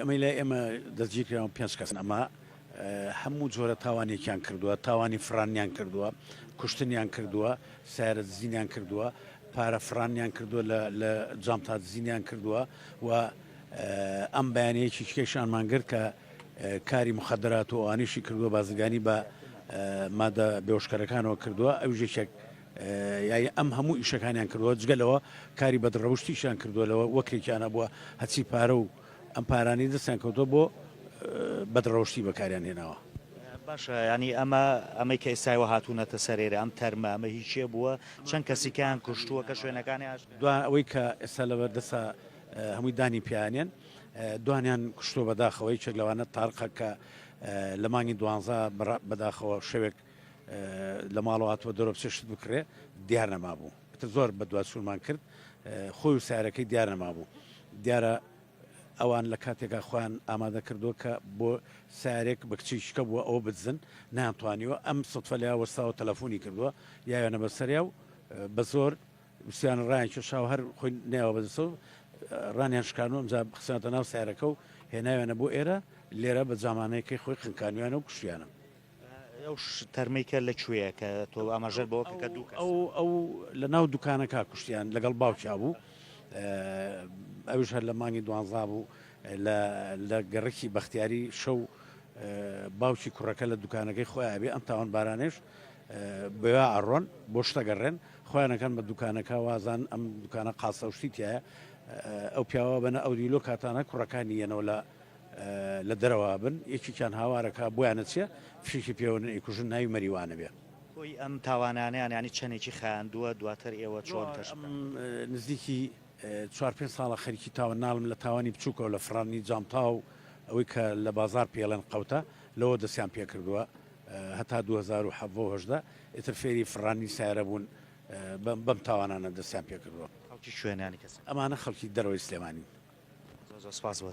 ئەمە لای ئێمە دەستگیرکراوە 5 کەس ئەمە هەموو جۆرە تاوانێکیان کردووە، تاوانی فرانیان کردووە، کوشتنیان کردووە، سارە زیینیان کردووە، پارە فرانیان کردووە لە جامتات زیینیان کردووە و ئەم بەیانەیەکی کێشانمان کرد کە کاری مخدرات و ئەوانیشی کردووە بازرگانی بە مادە بێوشکەرەکانەوە کردووە ئەو ژێشێک یای ئەم هەموو ئیشەکانیان کردووە جگەلەوە کاری بەدڕەوشتیشان کردووە وەکێکیانە بووە هەچی پارە و ئەم پارانی دەستیان کەوتۆ بۆ بەدڕەوشتی بەکاریان هێناوە. باشە ینی ئەمەی کە ئێستایەوە هاتوونەتە سەرێرە ئەم تەرمە ئەمە هیچیە بووە چەند کەسیکیان کوشتووە کە شوێنەکانی دوای ئەوەی کە ئێستا لەبەردەسا هەمووی دانی پیانێن دوانیان کوشتۆ بەداخەوەی چێک لەوانە تاڕقە کە لە مانگی 12 بەداخەوە شەوێک لە ماڵەوەاتوە دەرۆ پێشت بکرێ دیار نەما بوو زۆر بە دواسوورمان کرد خۆی و سارەکەی دیار نەما بوو دیارە ئەوان لە کاتێکا خۆیان ئامادە کردووە کە بۆ سارێک بە کچیشکە بووە ئەوە بزن ناتوانیوە ئەم سفە لیا وەستاوە تەلەفۆنی کردووە یاوێنە بەسەریا و بە زۆر وسییان ڕایان کێشاو هەر خۆی نێوە بەدەسەوە ڕانیان شکانوە ئەمجا بخسێنەتە ناو سارەکە و هێناوێنە بۆ ئێرە لێرە بە جامانەیەکەی خۆی خنکانویانە و کوشتیانە ئەو تەرمیکە لەکوێیە کە تۆ ئاماژەر بەوە کە دوو ئەو لە ناو دوکانەکە کوشتیان لەگەڵ باوکیا بوو ئەوش هەر لە مانگی 12 بوو لە گەڕێکی بەختیاری شەو باوکی کوڕەکە لە دوکانەکەی خۆیان بێ ئەم تاوان بارانێش بێوا ئەڕۆن بۆ شتەگەڕێن خۆیانەکان بە دوکانەکە وازان ئەم دوکانە قاسەوشتی تایە ئەو پیاوە بنە ئەو دیلۆ کاتانە کوڕەکانی یەنەوە لە دەرەوە بن یەکێکیان هاوارەکە بۆیانە چیە فشێکی پێوەن ئیکوژن ناوی مەریوانە بێ خۆی ئەم تاوانانیان ینی چەندێکی خاندووە دواتر ئێوە چۆن نزیکی 4-5 ساڵە خەریکی تاوە ناڵم لە تاوانی بچووکەوە لە فرانی جامتا و ئەوەی کە لە بازار پێڵێن قەوتە لەوە دەستیان پێ کردووە هەتا 2010 ئتر فێری فرانی سایرە بوون بەم تاوانانە دەستیان پێ کردووە شوێنانی کەس ئەمانە خەڵکی دەرەوەی سلێمانی سپاس بۆ